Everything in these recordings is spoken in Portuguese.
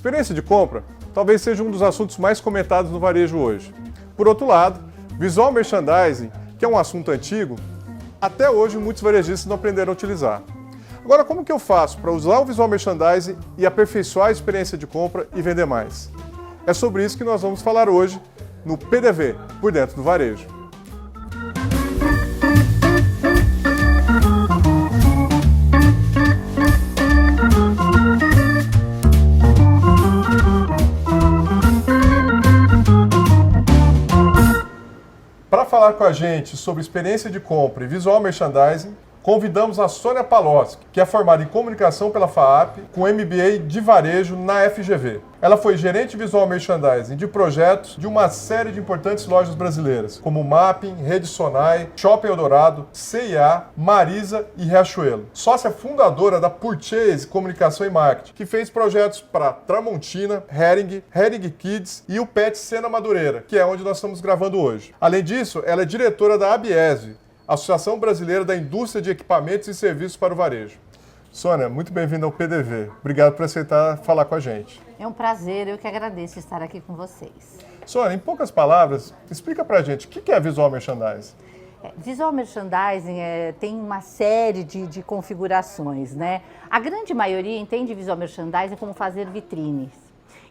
Experiência de compra talvez seja um dos assuntos mais comentados no varejo hoje. Por outro lado, visual merchandising, que é um assunto antigo, até hoje muitos varejistas não aprenderam a utilizar. Agora, como que eu faço para usar o visual merchandising e aperfeiçoar a experiência de compra e vender mais? É sobre isso que nós vamos falar hoje no PDV, Por Dentro do Varejo. Para falar com a gente sobre experiência de compra e visual merchandising, convidamos a Sônia Paloski, que é formada em comunicação pela FAAP, com MBA de varejo na FGV. Ela foi gerente visual merchandising de projetos de uma série de importantes lojas brasileiras, como Mapping, Rede Sonai, Shopping Eldorado, C&A, Marisa e Riachuelo. Sócia fundadora da Purchase Comunicação e Marketing, que fez projetos para Tramontina, Hering Kids e o Pet Sena Madureira, que é onde nós estamos gravando hoje. Além disso, ela é diretora da ABESV, Associação Brasileira da Indústria de Equipamentos e Serviços para o Varejo. Sônia, muito bem-vinda ao PDV. Obrigado por aceitar falar com a gente. É um prazer, eu que agradeço estar aqui com vocês. Sônia, em poucas palavras, explica pra gente o que é visual merchandising. Visual merchandising tem uma série de configurações, né? A grande maioria entende visual merchandising como fazer vitrines.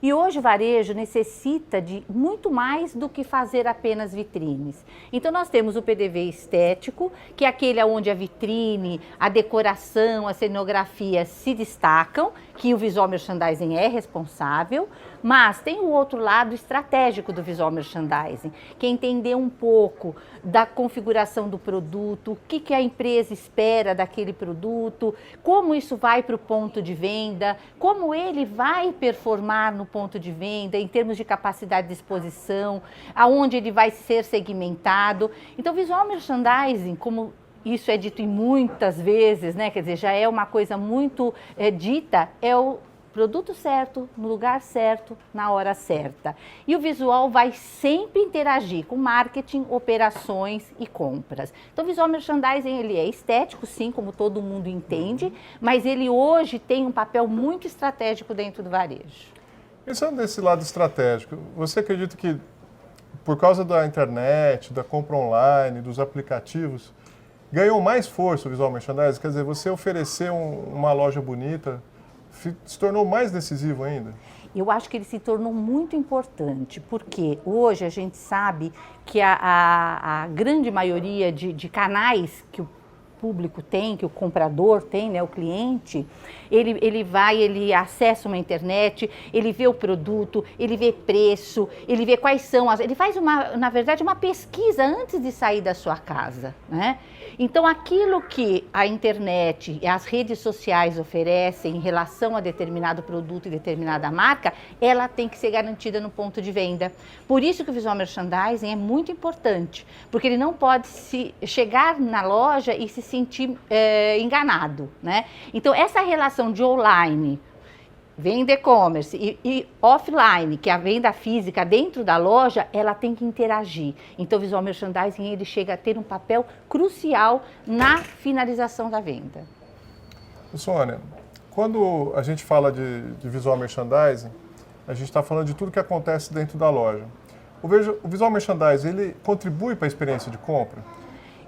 E hoje o varejo necessita de muito mais do que fazer apenas vitrines. Então nós temos o PDV estético, que é aquele onde a vitrine, a decoração, a cenografia se destacam, que o visual merchandising é responsável, mas tem o outro lado estratégico do visual merchandising, que é entender um pouco da configuração do produto, o que a empresa espera daquele produto, como isso vai para o ponto de venda, como ele vai performar no ponto de venda, em termos de capacidade de exposição, aonde ele vai ser segmentado. Então, visual merchandising, como isso é dito em muitas vezes, né? Quer dizer, já é uma coisa muito dita, é o produto certo, no lugar certo, na hora certa. E o visual vai sempre interagir com marketing, operações e compras. Então, o visual merchandising, ele é estético, sim, como todo mundo entende, mas ele hoje tem um papel muito estratégico dentro do varejo. Pensando nesse lado estratégico, você acredita que por causa da internet, da compra online, dos aplicativos, ganhou mais força o visual merchandising? Quer dizer, você oferecer uma loja bonita se tornou mais decisivo ainda? Eu acho que ele se tornou muito importante, porque hoje a gente sabe que a grande maioria de canais que o público tem, que o comprador tem, né, o cliente, ele acessa uma internet, ele vê o produto, ele vê preço, ele vê quais são ele faz na verdade uma pesquisa antes de sair da sua casa, né? Então aquilo que a internet e as redes sociais oferecem em relação a determinado produto e determinada marca, ela tem que ser garantida no ponto de venda. Por isso que o visual merchandising é muito importante, porque ele não pode chegar na loja e se sentir enganado, né? Então essa relação de online, venda e-commerce e offline, que é a venda física dentro da loja, ela tem que interagir. Então o visual merchandising ele chega a ter um papel crucial na finalização da venda. Sônia, quando a gente fala de visual merchandising, a gente está falando de tudo que acontece dentro da loja. O visual merchandising, ele contribui para a experiência de compra?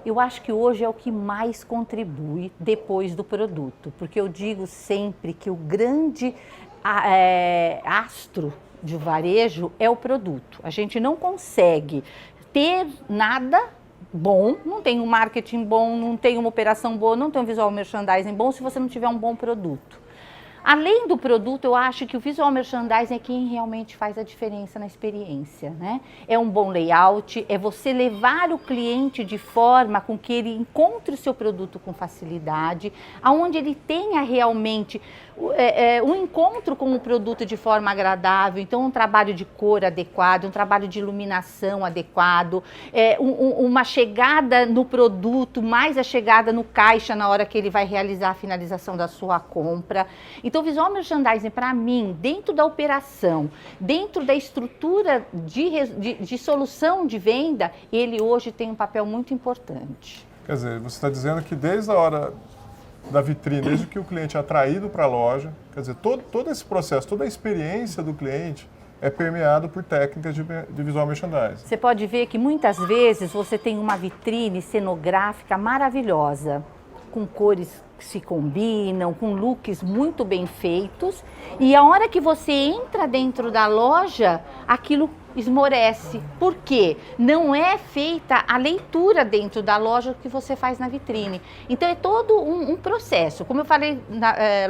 Eu acho que hoje é o que mais contribui depois do produto, porque eu digo sempre que o grande astro de varejo é o produto. A gente não consegue ter nada bom, não tem um marketing bom, não tem uma operação boa, não tem um visual merchandising bom se você não tiver um bom produto. Além do produto, eu acho que o visual merchandising é quem realmente faz a diferença na experiência, né? É um bom layout, é você levar o cliente de forma com que ele encontre o seu produto com facilidade, aonde ele tenha realmente um encontro com o produto de forma agradável, então um trabalho de cor adequado, um trabalho de iluminação adequado, uma chegada no produto, mais a chegada no caixa na hora que ele vai realizar a finalização da sua compra. Então, o visual merchandising, para mim, dentro da operação, dentro da estrutura de solução de venda, ele hoje tem um papel muito importante. Quer dizer, você está dizendo que desde a hora da vitrine, desde que o cliente é atraído para a loja. Quer dizer, todo esse processo, toda a experiência do cliente é permeado por técnicas de visual merchandising. Você pode ver que muitas vezes você tem uma vitrine cenográfica maravilhosa, com cores que se combinam, com looks muito bem feitos, e a hora que você entra dentro da loja, aquilo esmorece. Por quê? Não é feita a leitura dentro da loja que você faz na vitrine. Então é todo um processo. Como eu falei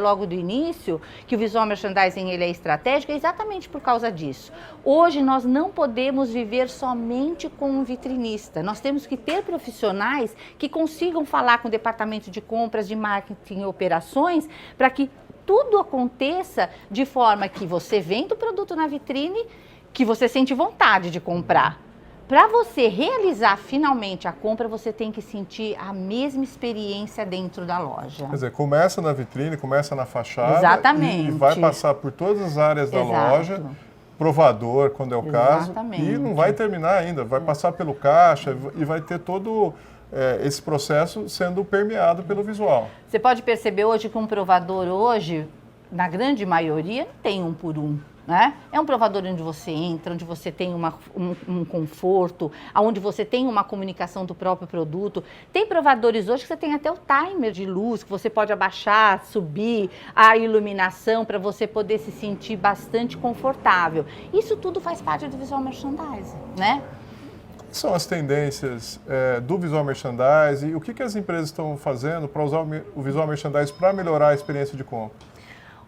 logo do início, que o visual merchandising ele é estratégico, é exatamente por causa disso. Hoje nós não podemos viver somente com um vitrinista. Nós temos que ter profissionais que consigam falar com o departamento de compras, de marketing e operações, para que tudo aconteça de forma que você venda o produto na vitrine, que você sente vontade de comprar. Para você realizar finalmente a compra, você tem que sentir a mesma experiência dentro da loja. Quer dizer, começa na vitrine, começa na fachada. Exatamente. E vai passar por todas as áreas da loja, provador, quando é o caso, e não vai terminar ainda, vai passar pelo caixa e vai ter todo esse processo sendo permeado pelo visual. Você pode perceber hoje que um provador hoje, na grande maioria, não tem um por um. Né? É um provador onde você entra, onde você tem um conforto, onde você tem uma comunicação do próprio produto. Tem provadores hoje que você tem até o timer de luz, que você pode abaixar, subir a iluminação para você poder se sentir bastante confortável. Isso tudo faz parte do visual merchandising, né? Quais são as tendências do visual merchandising e o que as empresas estão fazendo para usar o visual merchandising para melhorar a experiência de compra?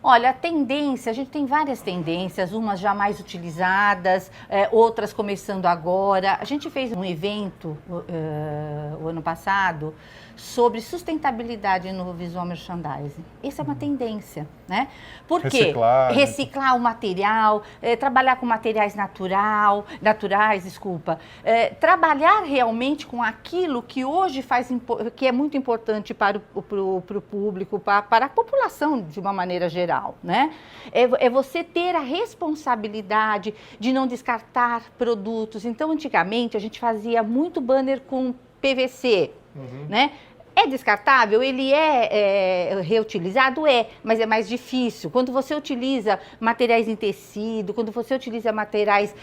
Olha, a tendência, a gente tem várias tendências, umas já mais utilizadas, outras começando agora. A gente fez um evento o ano passado sobre sustentabilidade no visual merchandising. Isso é uma tendência, né? Por quê? Reciclar o material, trabalhar com materiais naturais, trabalhar realmente com aquilo que hoje que é muito importante para o público, para a população de uma maneira geral, né? É você ter a responsabilidade de não descartar produtos. Então, antigamente, a gente fazia muito banner com PVC, né? É descartável? Ele é reutilizado? Mas é mais difícil. Quando você utiliza materiais em tecido, quando você utiliza materiais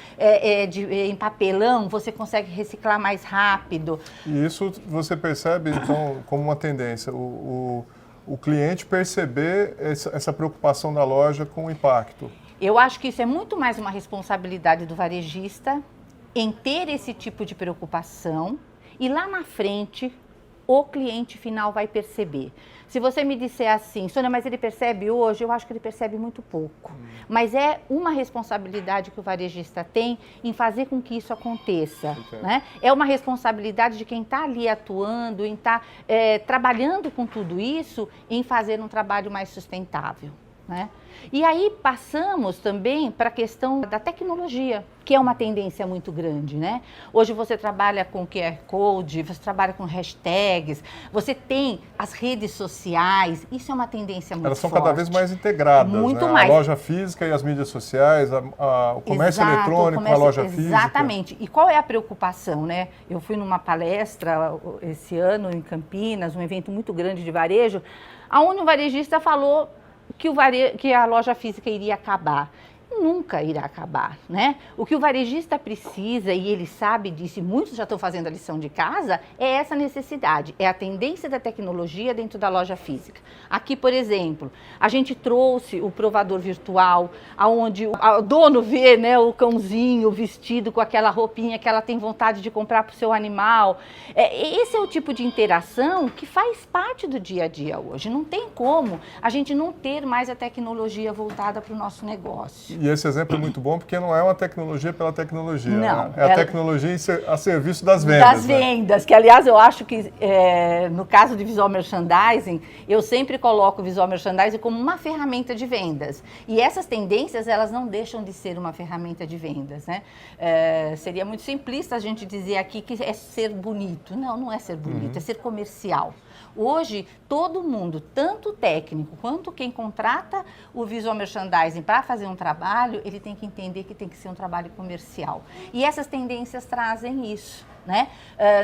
em papelão, você consegue reciclar mais rápido. E isso você percebe, então, como uma tendência, o cliente perceber essa preocupação da loja com o impacto? Eu acho que isso é muito mais uma responsabilidade do varejista em ter esse tipo de preocupação e lá na frente o cliente final vai perceber. Se você me disser assim, Sônia, mas ele percebe hoje, eu acho que ele percebe muito pouco. Mas é uma responsabilidade que o varejista tem em fazer com que isso aconteça. Né? É uma responsabilidade de quem está ali atuando, em estar trabalhando com tudo isso, em fazer um trabalho mais sustentável. Né? E aí passamos também para a questão da tecnologia, que é uma tendência muito grande, né? Hoje você trabalha com QR Code, você trabalha com hashtags, você tem as redes sociais, isso é uma tendência muito forte. Elas são cada vez mais integradas, muito né? mais. A loja física e as mídias sociais, o comércio eletrônico, a loja física. Exatamente. E qual é a preocupação, né? Eu fui numa palestra esse ano em Campinas, um evento muito grande de varejo, onde um varejista falou que a loja física iria acabar. Nunca irá acabar, né? O que o varejista precisa, e ele sabe disso, e muitos já estão fazendo a lição de casa, é essa necessidade, é a tendência da tecnologia dentro da loja física. Aqui, por exemplo, a gente trouxe o provador virtual, onde o dono vê, né, o cãozinho vestido com aquela roupinha que ela tem vontade de comprar para o seu animal. Esse é o tipo de interação que faz parte do dia a dia hoje. Não tem como a gente não ter mais a tecnologia voltada para o nosso negócio. E esse exemplo é muito bom porque não é uma tecnologia pela tecnologia, não, né? É a tecnologia a serviço das vendas. Das vendas, que aliás eu acho que no caso de visual merchandising, eu sempre coloco o visual merchandising como uma ferramenta de vendas. E essas tendências, elas não deixam de ser uma ferramenta de vendas, né? Seria muito simplista a gente dizer aqui que é ser bonito. Não, não é ser bonito, é ser comercial. Hoje, todo mundo, tanto o técnico quanto quem contrata o visual merchandising para fazer um trabalho, ele tem que entender que tem que ser um trabalho comercial. E essas tendências trazem isso. Né?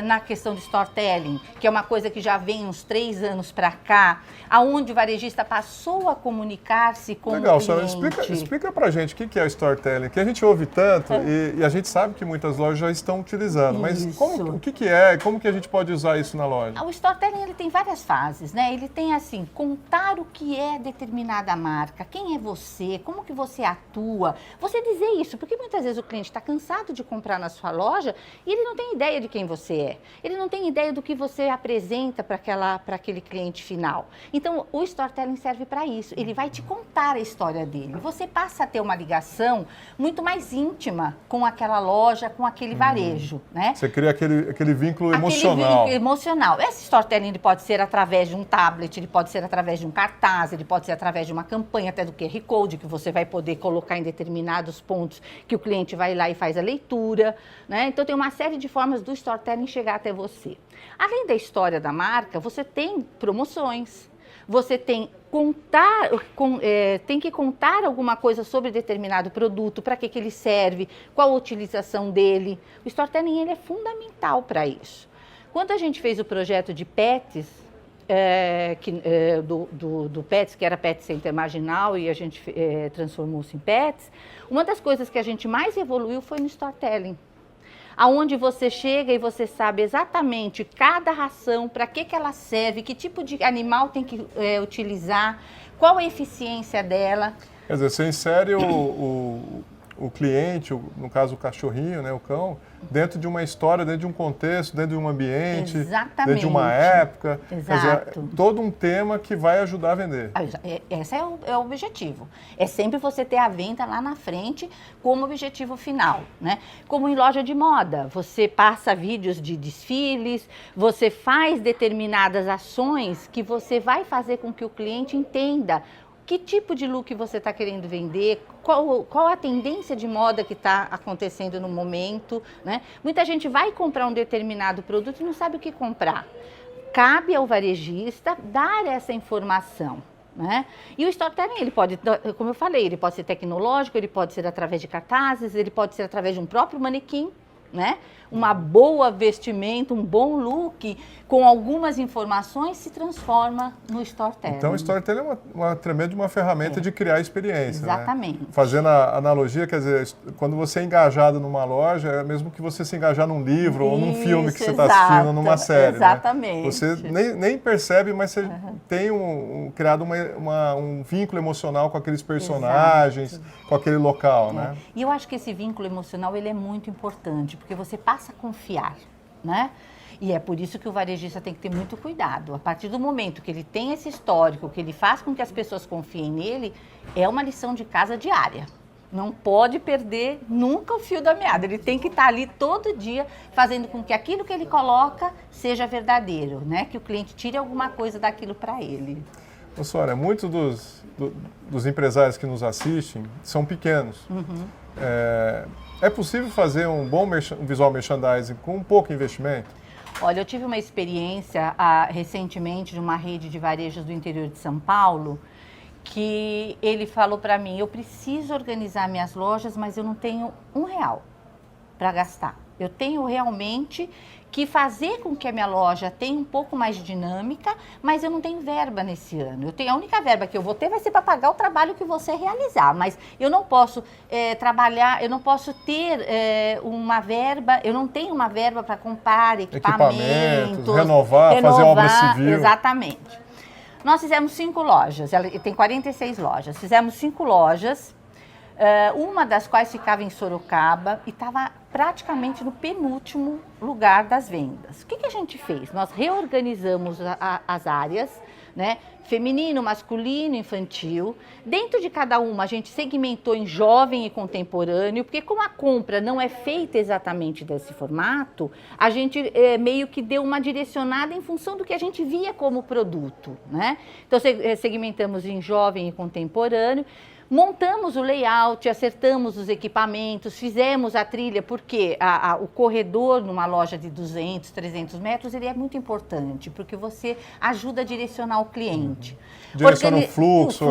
Na questão do storytelling, que é uma coisa que já vem uns 3 anos para cá, aonde o varejista passou a comunicar-se com Legal, o cliente. Sônia, explica pra gente o que é o storytelling, que a gente ouve tanto e a gente sabe que muitas lojas já estão utilizando, mas o que é, como que a gente pode usar isso na loja? O storytelling ele tem várias fases, né? Ele tem assim, contar o que é determinada marca, quem é você, como que você atua, você dizer isso, porque muitas vezes o cliente está cansado de comprar na sua loja e ele não tem ideia de quem você é. Ele não tem ideia do que você apresenta para aquele cliente final. Então, o storytelling serve para isso. Ele vai te contar a história dele. Você passa a ter uma ligação muito mais íntima com aquela loja, com aquele varejo, né? Você cria aquele vínculo emocional. Aquele vínculo emocional. Esse storytelling ele pode ser através de um tablet, ele pode ser através de um cartaz, ele pode ser através de uma campanha, até do QR Code, que você vai poder colocar em determinados pontos que o cliente vai lá e faz a leitura, né? Então, tem uma série de formas do storytelling chegar até você. Além da história da marca, você tem promoções, você tem tem que contar alguma coisa sobre determinado produto, para que ele serve, qual a utilização dele. O storytelling ele é fundamental para isso. Quando a gente fez o projeto de Pets, do Pets, que era Pet Center Marginal, e a gente transformou-se em Pets, uma das coisas que a gente mais evoluiu foi no storytelling. Aonde você chega e você sabe exatamente cada ração, para que ela serve, que tipo de animal tem que utilizar, qual a eficiência dela. Quer dizer, você insere o cliente, no caso o cachorrinho, né, o cão, dentro de uma história, dentro de um contexto, dentro de um ambiente, exatamente, dentro de uma época. Exato. Quer dizer, todo um tema que vai ajudar a vender. Esse é o objetivo. É sempre você ter a venda lá na frente como objetivo final, né? Como em loja de moda, você passa vídeos de desfiles, você faz determinadas ações que você vai fazer com que o cliente entenda que tipo de look você está querendo vender, qual a tendência de moda que está acontecendo no momento, né? Muita gente vai comprar um determinado produto e não sabe o que comprar. Cabe ao varejista dar essa informação, né? E o storytelling, ele pode, como eu falei, ele pode ser tecnológico, ele pode ser através de cartazes, ele pode ser através de um próprio manequim, né? Uma boa vestimenta, um bom look, com algumas informações, se transforma no storytelling. Então, o storytelling é uma tremenda uma ferramenta de criar experiência. Exatamente. Né? Fazendo a analogia, quer dizer, quando você é engajado numa loja, é mesmo que você se engajar num livro ou num filme que você está assistindo, numa série. Exatamente. Né? Você nem percebe, mas você tem criado um vínculo emocional com aqueles personagens, com aquele local. Né? E eu acho que esse vínculo emocional ele é muito importante, porque você passa a confiar, né? E é por isso que o varejista tem que ter muito cuidado. A partir do momento que ele tem esse histórico, que ele faz com que as pessoas confiem nele, é uma lição de casa diária. Não pode perder nunca o fio da meada. Ele tem que estar ali todo dia fazendo com que aquilo que ele coloca seja verdadeiro, né? Que o cliente tire alguma coisa daquilo para ele. Sônia, muitos dos empresários que nos assistem são pequenos. É possível fazer um bom visual merchandising com um pouco investimento? Olha, eu tive uma experiência recentemente de uma rede de varejos do interior de São Paulo, que ele falou para mim, eu preciso organizar minhas lojas, mas eu não tenho R$1 para gastar. Eu tenho realmente que fazer com que a minha loja tenha um pouco mais de dinâmica, mas eu não tenho verba nesse ano. A única verba que eu vou ter vai ser para pagar o trabalho que você realizar, mas eu não posso trabalhar, eu não posso ter uma verba, eu não tenho uma verba para comprar equipamentos, renovar, fazer obra civil. Exatamente. Nós fizemos 5 lojas, tem 46 lojas, fizemos 5 lojas, uma das quais ficava em Sorocaba e estava praticamente no penúltimo lugar das vendas. O que a gente fez? Nós reorganizamos as áreas, né? Feminino, masculino, infantil. Dentro de cada uma, a gente segmentou em jovem e contemporâneo, porque como a compra não é feita exatamente desse formato, a gente meio que deu uma direcionada em função do que a gente via como produto, né? Então, segmentamos em jovem e contemporâneo. Montamos o layout, acertamos os equipamentos, fizemos a trilha, porque o corredor numa loja de 200, 300 metros, ele é muito importante, porque você ajuda a direcionar o cliente. Direciona o fluxo.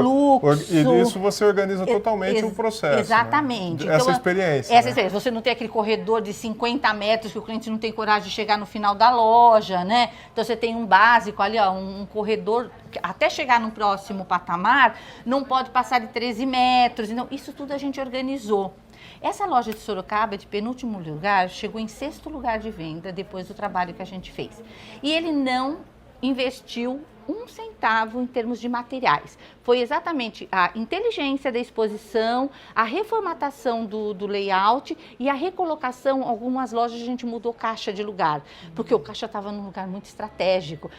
E isso você organiza totalmente o processo. Exatamente. Né? Essa experiência. Essa experiência. Você não tem aquele corredor de 50 metros que o cliente não tem coragem de chegar no final da loja, né? Então você tem um básico ali, ó, um corredor, até chegar no próximo patamar, não pode passar de 13 metros. Então, isso tudo a gente organizou. Essa loja de Sorocaba, de penúltimo lugar, chegou em 6º lugar de venda depois do trabalho que a gente fez. E ele não investiu 1 centavo em termos de materiais. Foi exatamente a inteligência da exposição, a reformatação do layout e a recolocação. Algumas lojas a gente mudou caixa de lugar, porque o caixa estava num lugar muito estratégico.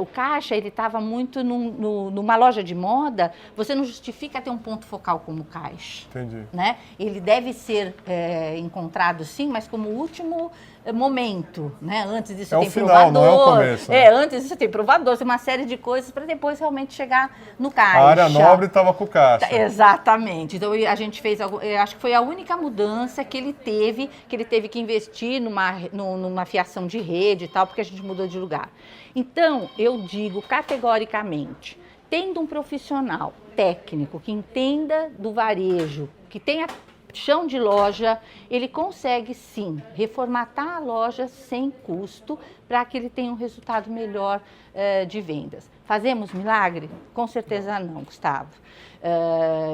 O caixa, ele estava muito numa loja de moda, você não justifica ter um ponto focal como caixa. Entendi. Né? Ele deve ser encontrado sim, mas como último momento, né? Antes disso tem final, provador. não é o começo, né? Antes disso tem provador, tem uma série de coisas para depois realmente chegar no caixa. A área nobre estava com o caixa. Exatamente. Então a gente fez, acho que foi a única mudança que ele teve que investir numa fiação de rede e tal, porque a gente mudou de lugar. Então, eu digo categoricamente, tendo um profissional técnico que entenda do varejo, que tenha chão de loja, ele consegue sim reformatar a loja sem custo para que ele tenha um resultado melhor de vendas. Fazemos milagre? Com certeza não, Gustavo.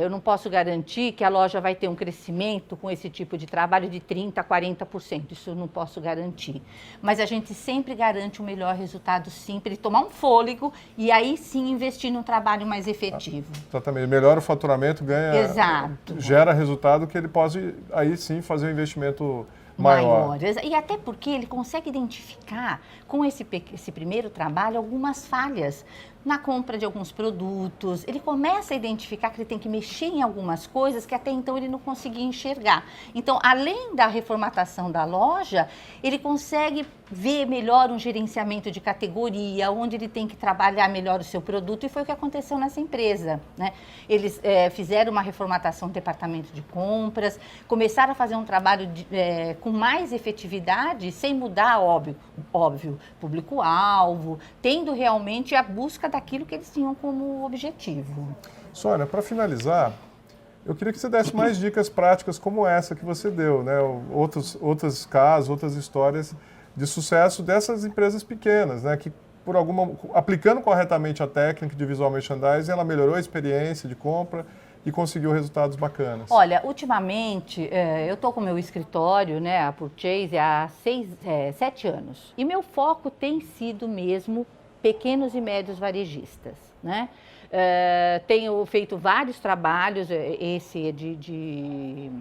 Eu não posso garantir que a loja vai ter um crescimento com esse tipo de trabalho de 30% a 40%, isso eu não posso garantir. Mas a gente sempre garante um melhor resultado sim, para ele tomar um fôlego e aí sim investir num trabalho mais efetivo. Exatamente, melhora o faturamento, ganha, exato, gera resultado que ele pode aí sim fazer um investimento maior. E até porque ele consegue identificar com esse primeiro trabalho algumas falhas na compra de alguns produtos. Ele começa a identificar que ele tem que mexer em algumas coisas que até então ele não conseguia enxergar. Então, além da reformatação da loja, ele consegue ver melhor um gerenciamento de categoria, onde ele tem que trabalhar melhor o seu produto, e foi o que aconteceu nessa empresa, né? Eles fizeram uma reformatação do departamento de compras, começaram a fazer um trabalho com mais efetividade, sem mudar, óbvio, público-alvo, tendo realmente a busca daquilo que eles tinham como objetivo. Sônia, para finalizar, eu queria que você desse mais dicas práticas como essa que você deu, né? Outros casos, outras histórias de sucesso dessas empresas pequenas, né? Que aplicando corretamente a técnica de visual merchandising, ela melhorou a experiência de compra e conseguiu resultados bacanas. Olha, ultimamente, eu estou com o meu escritório, né, a Purchase, há 7 anos. E meu foco tem sido mesmo pequenos e médios varejistas, né? Tenho feito vários trabalhos, esse é de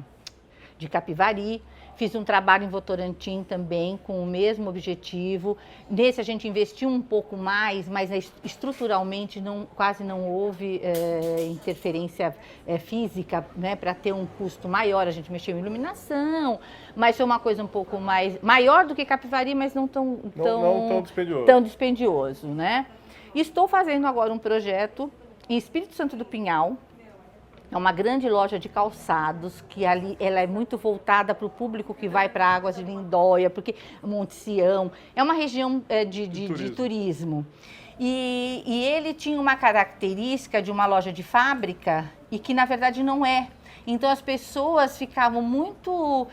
Capivari. Fiz um trabalho em Votorantim também, com o mesmo objetivo. Nesse a gente investiu um pouco mais, mas estruturalmente quase não houve interferência física, né, para ter um custo maior. A gente mexeu em iluminação, mas foi uma coisa um pouco maior do que Capivari, mas não tão dispendioso, né? Estou fazendo agora um projeto em Espírito Santo do Pinhal. É uma grande loja de calçados, que ali ela é muito voltada para o público que vai para Águas de Lindóia, porque Monte Sião é uma região de turismo. E ele tinha uma característica de uma loja de fábrica e que na verdade não é. Então as pessoas ficavam muito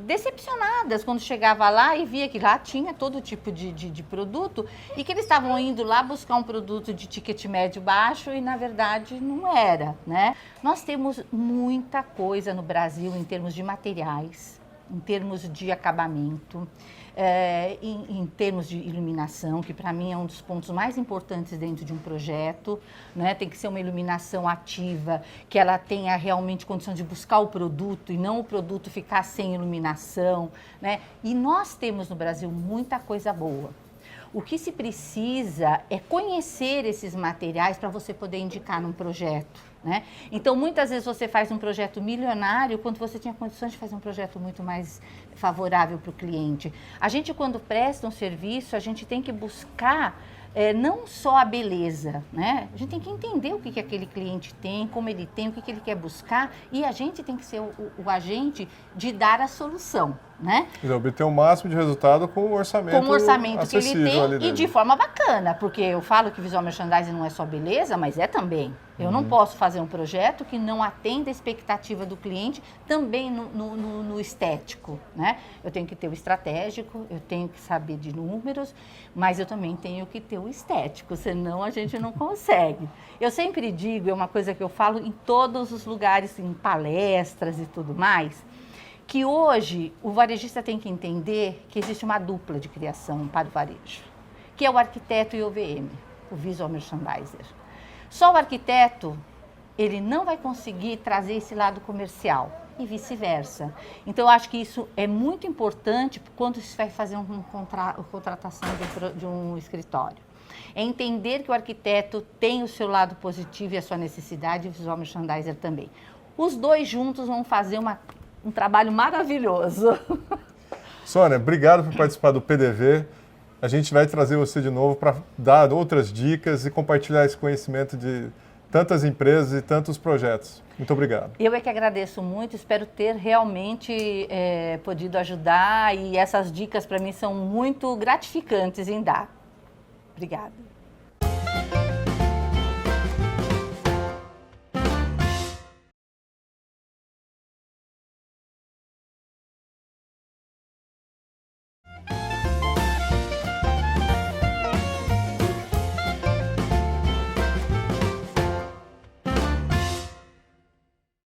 decepcionadas quando chegava lá e via que lá tinha todo tipo de produto e que eles estavam indo lá buscar um produto de ticket médio baixo e na verdade não era, né? Nós temos muita coisa no Brasil em termos de materiais, em termos de acabamento, em termos de iluminação, que para mim é um dos pontos mais importantes dentro de um projeto, né? Tem que ser uma iluminação ativa, que ela tenha realmente condição de buscar o produto e não o produto ficar sem iluminação, né? E nós temos no Brasil muita coisa boa. O que se precisa é conhecer esses materiais para você poder indicar num projeto, né? Então, muitas vezes você faz um projeto milionário quando você tinha condições de fazer um projeto muito mais favorável para o cliente. A gente, quando presta um serviço, a gente tem que buscar não só a beleza, né? A gente tem que entender o que aquele cliente tem, como ele tem, o que ele quer buscar, e a gente tem que ser o agente de dar a solução, né? Obter o máximo de resultado com o orçamento Que ele tem e de forma bacana, porque eu falo que visual merchandising não é só beleza, mas é também. Eu não posso fazer um projeto que não atenda a expectativa do cliente também no estético, né? Eu tenho que ter o estratégico, eu tenho que saber de números, mas eu também tenho que ter o estético, senão a gente não consegue. Eu sempre digo, é uma coisa que eu falo em todos os lugares, em palestras e tudo mais, que hoje o varejista tem que entender que existe uma dupla de criação para o varejo, que é o arquiteto e o VM, o visual merchandiser. Só o arquiteto, ele não vai conseguir trazer esse lado comercial e vice-versa. Então, eu acho que isso é muito importante quando se vai fazer uma contratação de um escritório. É entender que o arquiteto tem o seu lado positivo e a sua necessidade, e o visual merchandiser também. Os dois juntos vão fazer um trabalho maravilhoso. Sônia, obrigado por participar do PDV. A gente vai trazer você de novo para dar outras dicas e compartilhar esse conhecimento de tantas empresas e tantos projetos. Muito obrigado. Eu é que agradeço muito, espero ter realmente podido ajudar, e essas dicas para mim são muito gratificantes em dar. Obrigada.